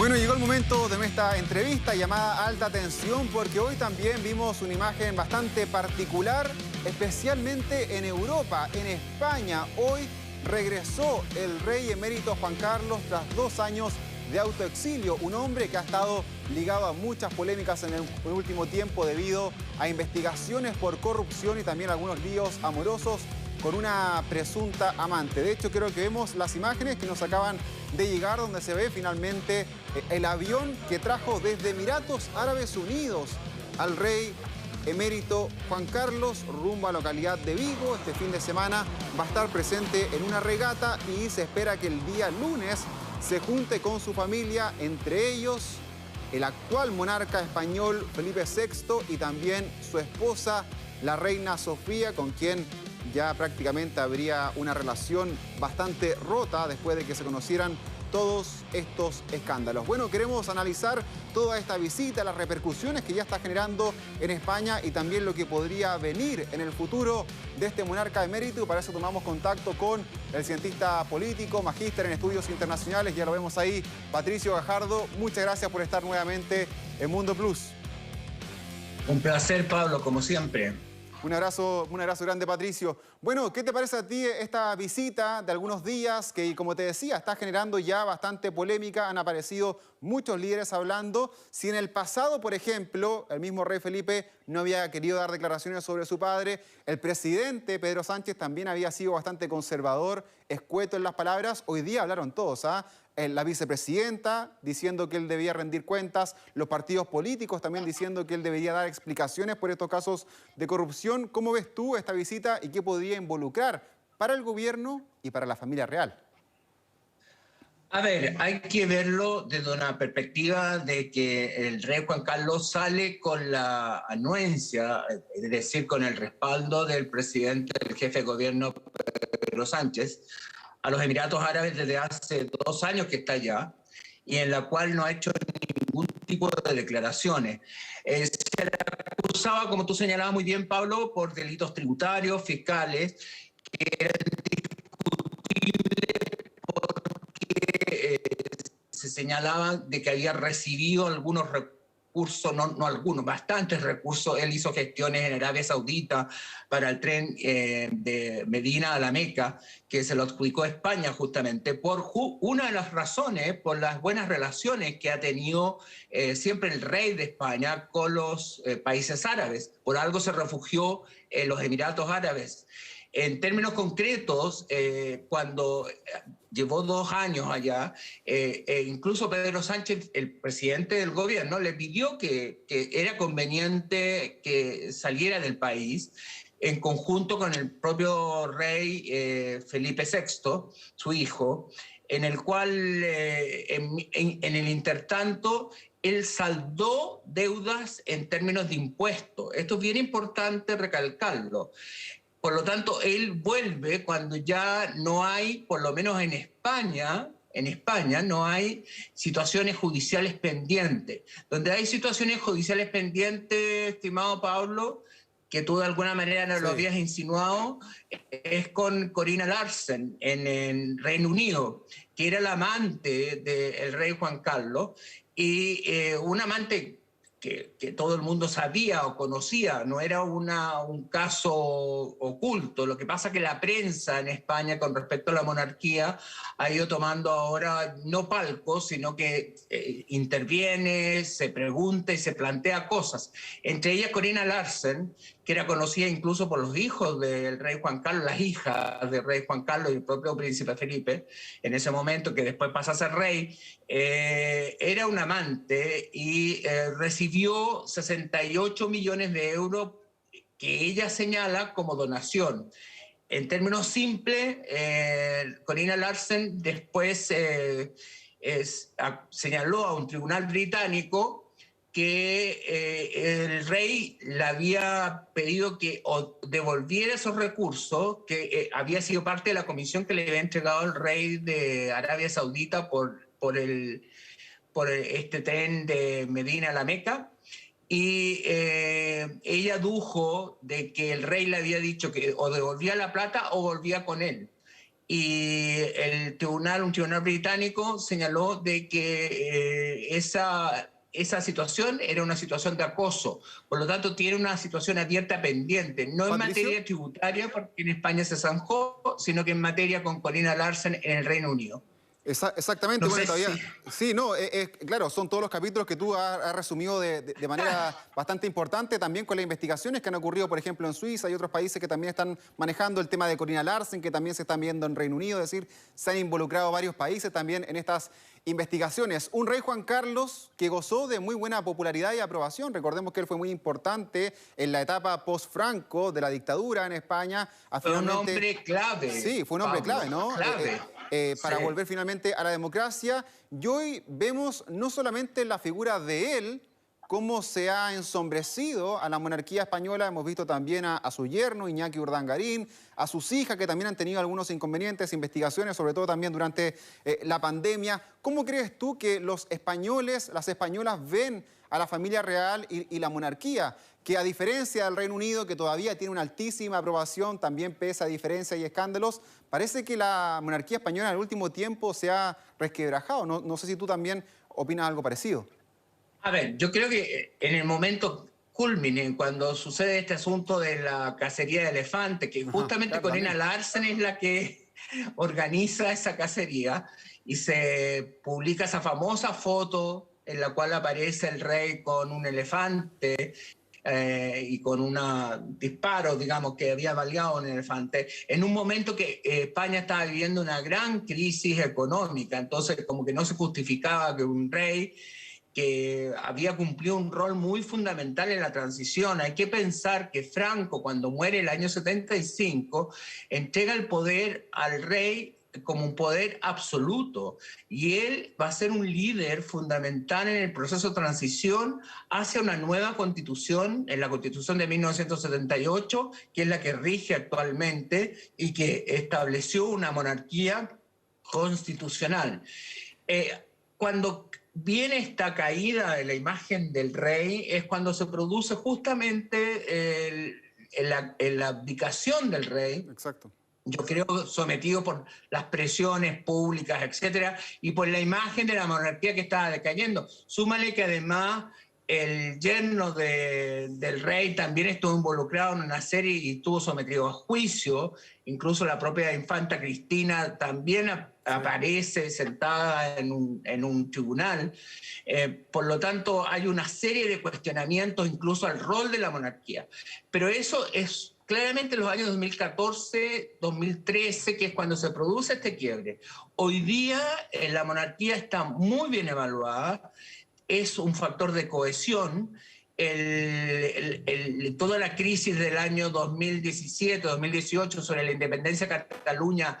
Bueno, llegó el momento de nuestra entrevista llamada Alta Tensión, porque hoy también vimos una imagen bastante particular, especialmente en Europa, en España. Hoy regresó el rey emérito Juan Carlos tras 2 años de autoexilio, un hombre que ha estado ligado a muchas polémicas en el último tiempo debido a investigaciones por corrupción y también algunos líos amorosos con una presunta amante. De hecho, creo que vemos las imágenes que nos acaban de llegar, donde se ve finalmente el avión que trajo desde Emiratos Árabes Unidos al rey emérito Juan Carlos rumbo a la localidad de Vigo. Este fin de semana va a estar presente en una regata y se espera que el día lunes se junte con su familia, entre ellos el actual monarca español Felipe VI y también su esposa, la reina Sofía, con quien ya prácticamente habría una relación bastante rota después de que se conocieran todos estos escándalos. Bueno, queremos analizar toda esta visita, las repercusiones que ya está generando en España y también lo que podría venir en el futuro de este monarca emérito. Y para eso tomamos contacto con el cientista político, magíster en estudios internacionales, ya lo vemos ahí, Patricio Gajardo. Muchas gracias por estar nuevamente en Mundo Plus. Un placer, Pablo, como siempre. Un abrazo grande, Patricio. Bueno, ¿qué te parece a ti esta visita de algunos días que, como te decía, está generando ya bastante polémica? Han aparecido muchos líderes hablando. Si en el pasado, por ejemplo, el mismo rey Felipe no había querido dar declaraciones sobre su padre, el presidente Pedro Sánchez también había sido bastante conservador, escueto en las palabras. Hoy día hablaron todos, ¿ah? La vicepresidenta diciendo que él debía rendir cuentas, los partidos políticos también diciendo que él debería dar explicaciones por estos casos de corrupción. ¿Cómo ves tú esta visita y qué podría involucrar para el gobierno y para la familia real? A ver, hay que verlo desde una perspectiva de que el rey Juan Carlos sale con la anuencia, es decir, con el respaldo del presidente, del jefe de gobierno Pedro Sánchez, a los Emiratos Árabes desde hace 2 años que está allá, y en la cual no ha hecho ningún tipo de declaraciones. Se le acusaba, como tú señalabas muy bien, Pablo, por delitos tributarios, fiscales, que eran discutibles porque se señalaba de que había recibido algunos recursos, no algunos, bastantes recursos. Él hizo gestiones en Arabia Saudita para el tren de Medina a la Meca, que se lo adjudicó a España justamente por una de las razones, por las buenas relaciones que ha tenido siempre el rey de España con los países árabes. Por algo se refugió en los Emiratos Árabes. En términos concretos, cuando llevó 2 años allá, incluso Pedro Sánchez, el presidente del gobierno, le pidió que era conveniente que saliera del país en conjunto con el propio rey Felipe VI, su hijo, en el cual en el intertanto él saldó deudas en términos de impuestos. Esto es bien importante recalcarlo. Por lo tanto, él vuelve cuando ya no hay, por lo menos en España no hay situaciones judiciales pendientes. Donde hay situaciones judiciales pendientes, estimado Pablo, que tú de alguna manera nos lo habías insinuado, es con Corina Larsen en Reino Unido, que era la amante del rey Juan Carlos, y una amante que todo el mundo sabía o conocía, no era un caso oculto. Lo que pasa es que la prensa en España con respecto a la monarquía ha ido tomando ahora no palcos, sino que interviene, se pregunta y se plantea cosas. Entre ellas Corina Larsen, que era conocida incluso por los hijos del rey Juan Carlos, las hijas del rey Juan Carlos y el propio príncipe Felipe, en ese momento, que después pasa a ser rey, era un amante y recibió 68 millones de euros que ella señala como donación. En términos simples, Corina Larsen después señaló a un tribunal británico que el rey le había pedido que devolviera esos recursos, que había sido parte de la comisión que le había entregado el rey de Arabia Saudita por este tren de Medina a la Meca. Y ella adujo de que el rey le había dicho que o devolvía la plata o volvía con él. y un tribunal británico señaló de que esa situación era una situación de acoso. Por lo tanto, tiene una situación abierta pendiente, no en materia tributaria, porque en España se zanjó, sino que en materia con Corina Larsen en el Reino Unido. Exactamente, No bueno, sé todavía. si... Sí, no, claro, son todos los capítulos que tú has resumido de manera bastante importante, también con las investigaciones que han ocurrido, por ejemplo, en Suiza y otros países que también están manejando el tema de Corina Larsen, que también se están viendo en Reino Unido, es decir, se han involucrado varios países también en estas investigaciones. Un rey Juan Carlos que gozó de muy buena popularidad y aprobación. Recordemos que él fue muy importante en la etapa post-Franco de la dictadura en España. Fue un hombre clave. Sí, fue un hombre clave, ¿no? Clave. Para volver finalmente a la democracia. Y hoy vemos no solamente la figura de él, cómo se ha ensombrecido a la monarquía española. Hemos visto también a su yerno, Iñaki Urdangarín, a sus hijas, que también han tenido algunos inconvenientes, investigaciones, sobre todo también durante la pandemia. ¿Cómo crees tú que los españoles, las españolas ven a la familia real y la monarquía? Que a diferencia del Reino Unido, que todavía tiene una altísima aprobación, también pese a diferencias y escándalos, parece que la monarquía española en el último tiempo se ha resquebrajado. No sé si tú también opinas algo parecido. A ver, yo creo que en el momento culmine, cuando sucede este asunto de la cacería de elefantes, que justamente Corina Larsen es la que organiza esa cacería, y se publica esa famosa foto en la cual aparece el rey con un elefante y con un disparo, digamos, que había baleado un elefante, en un momento que España estaba viviendo una gran crisis económica. Entonces como que no se justificaba que un rey que había cumplido un rol muy fundamental en la transición. Hay que pensar que Franco, cuando muere el año 75, entrega el poder al rey como un poder absoluto, y él va a ser un líder fundamental en el proceso de transición hacia una nueva constitución, en la constitución de 1978, que es la que rige actualmente y que estableció una monarquía constitucional. Cuando viene esta caída de la imagen del rey es cuando se produce justamente la abdicación del rey. Exacto. Yo creo sometido por las presiones públicas, etcétera, y por la imagen de la monarquía que estaba decayendo. Súmale que además el yerno del rey también estuvo involucrado en una serie y estuvo sometido a juicio. Incluso la propia infanta Cristina también aparece sentada en un tribunal. Por lo tanto, hay una serie de cuestionamientos incluso al rol de la monarquía. Pero eso es claramente en los años 2014, 2013, que es cuando se produce este quiebre. Hoy día la monarquía está muy bien evaluada, es un factor de cohesión. Toda la crisis del año 2017, 2018 sobre la independencia de Cataluña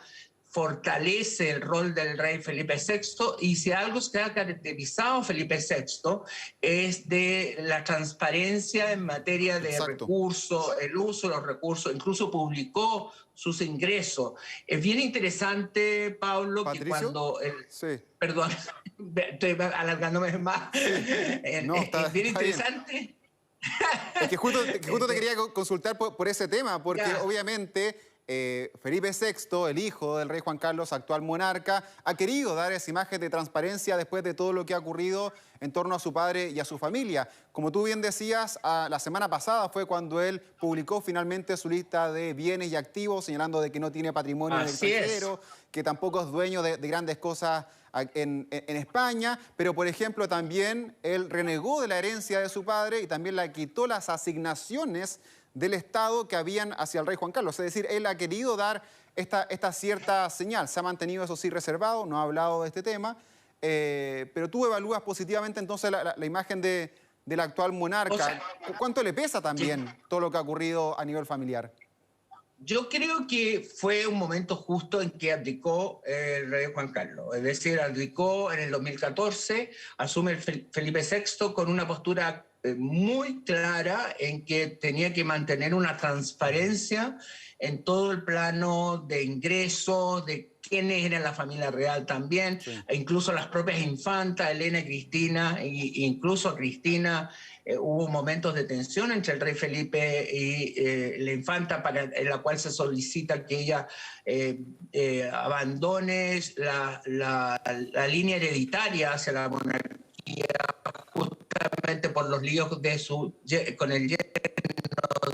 fortalece el rol del rey Felipe VI, y si algo se ha caracterizado Felipe VI es de la transparencia en materia de recursos, el uso de los recursos, incluso publicó sus ingresos. Es bien interesante, Pablo, ¿Patricio? Que cuando... Perdón, estoy alargándome más. No, es bien interesante. Bien. Es que justo te quería consultar por ese tema, porque obviamente... Felipe VI, el hijo del rey Juan Carlos, actual monarca, ha querido dar esa imagen de transparencia después de todo lo que ha ocurrido en torno a su padre y a su familia. Como tú bien decías, la semana pasada fue cuando él publicó finalmente su lista de bienes y activos, señalando de que no tiene patrimonio en el extranjero, que tampoco es dueño de grandes cosas en España, pero por ejemplo también él renegó de la herencia de su padre y también le quitó las asignaciones del Estado que habían hacia el rey Juan Carlos. Es decir, él ha querido dar esta cierta señal. Se ha mantenido, eso sí, reservado, no ha hablado de este tema, pero tú evalúas positivamente entonces la imagen del actual monarca. O sea, ¿cuánto le pesa también todo lo que ha ocurrido a nivel familiar? Yo creo que fue un momento justo en que abdicó el rey Juan Carlos. Es decir, abdicó en el 2014, asume Felipe VI con una postura muy clara en que tenía que mantener una transparencia en todo el plano de ingresos, de quiénes eran la familia real también, Sí. e incluso las propias infantas, Elena y Cristina, incluso a Cristina, hubo momentos de tensión entre el rey Felipe y la infanta, en la cual se solicita que ella abandone la línea hereditaria hacia la monarquía, justamente por los líos con el yerno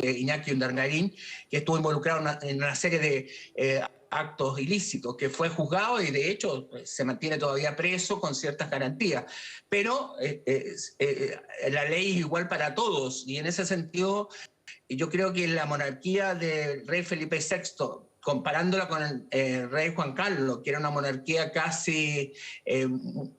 de Iñaki Urdangarín, que estuvo involucrado en una serie de actos ilícitos, que fue juzgado y de hecho se mantiene todavía preso con ciertas garantías. Pero la ley es igual para todos, y en ese sentido yo creo que la monarquía del rey Felipe VI, comparándola con el rey Juan Carlos, que era una monarquía casi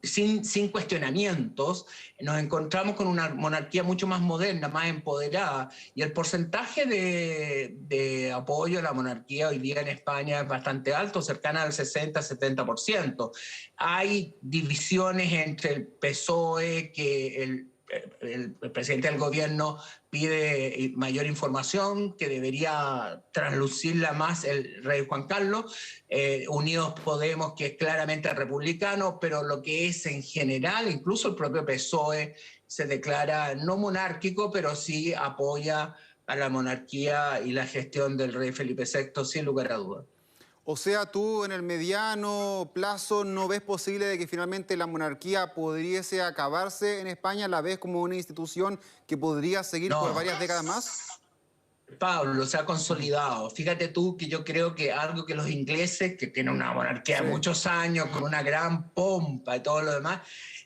sin cuestionamientos, nos encontramos con una monarquía mucho más moderna, más empoderada, y el porcentaje de apoyo a la monarquía hoy día en España es bastante alto, cercana al 60-70%. Hay divisiones entre el PSOE, que el presidente del gobierno pide mayor información, que debería traslucirla más el rey Juan Carlos, Unidos Podemos, que es claramente republicano, pero lo que es en general, incluso el propio PSOE se declara no monárquico, pero sí apoya a la monarquía y la gestión del rey Felipe VI, sin lugar a dudas. O sea, tú en el mediano plazo no ves posible de que finalmente la monarquía pudiese acabarse en España, ¿la ves como una institución que podría seguir por varias décadas más? Pablo, se ha consolidado. Fíjate tú que yo creo que algo que los ingleses, que tienen una monarquía de muchos años, con una gran pompa y todo lo demás,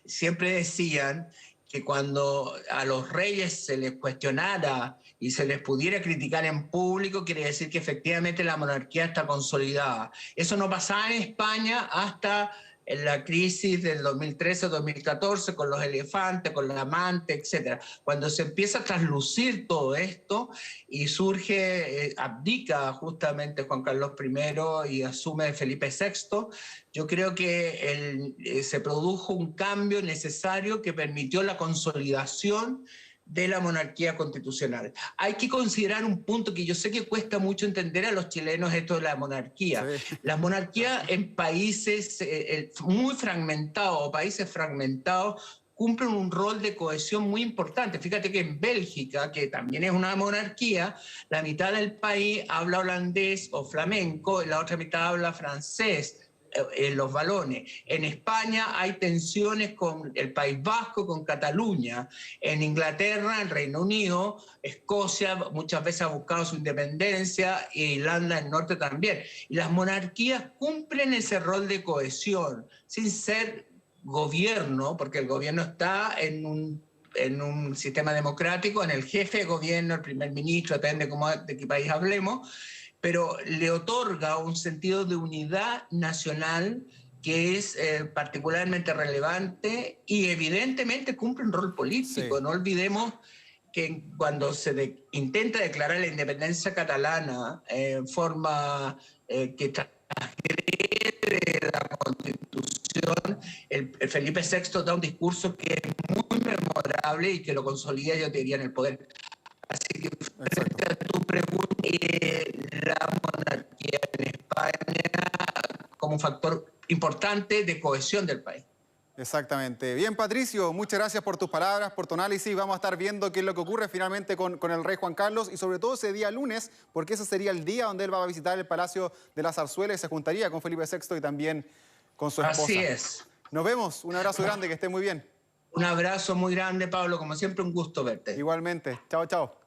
siempre decían que cuando a los reyes se les cuestionara y se les pudiera criticar en público, quiere decir que efectivamente la monarquía está consolidada. Eso no pasaba en España hasta en la crisis del 2013-2014, con los elefantes, con la amante, etc. Cuando se empieza a traslucir todo esto y surge, abdica justamente Juan Carlos I y asume Felipe VI, yo creo que se produjo un cambio necesario que permitió la consolidación de la monarquía constitucional. Hay que considerar un punto que yo sé que cuesta mucho entender a los chilenos, esto de la monarquía. Sí. La monarquía en países muy fragmentados, países fragmentados, cumplen un rol de cohesión muy importante. Fíjate que en Bélgica, que también es una monarquía, la mitad del país habla holandés o flamenco y la otra mitad habla francés. En los balones. En España hay tensiones con el País Vasco, con Cataluña. En Inglaterra, en Reino Unido, Escocia muchas veces ha buscado su independencia, e Irlanda del Norte también. Y las monarquías cumplen ese rol de cohesión, sin ser gobierno, porque el gobierno está en un sistema democrático, en el jefe de gobierno, el primer ministro, depende de qué país hablemos, pero le otorga un sentido de unidad nacional que es particularmente relevante y evidentemente cumple un rol político. Sí. No olvidemos que cuando se intenta declarar la independencia catalana en forma que transgrede la Constitución, el Felipe VI da un discurso que es muy memorable y que lo consolida, yo te diría, en el poder. Así que frente a tu pregunta, la monarquía en España como un factor importante de cohesión del país. Exactamente. Bien, Patricio, muchas gracias por tus palabras, por tu análisis. Vamos a estar viendo qué es lo que ocurre finalmente con el rey Juan Carlos y sobre todo ese día lunes, porque ese sería el día donde él va a visitar el Palacio de la Zarzuela y se juntaría con Felipe VI y también con su esposa. Así es. Nos vemos. Un abrazo grande, que esté muy bien. Un abrazo muy grande, Pablo. Como siempre, un gusto verte. Igualmente. Chao, chao.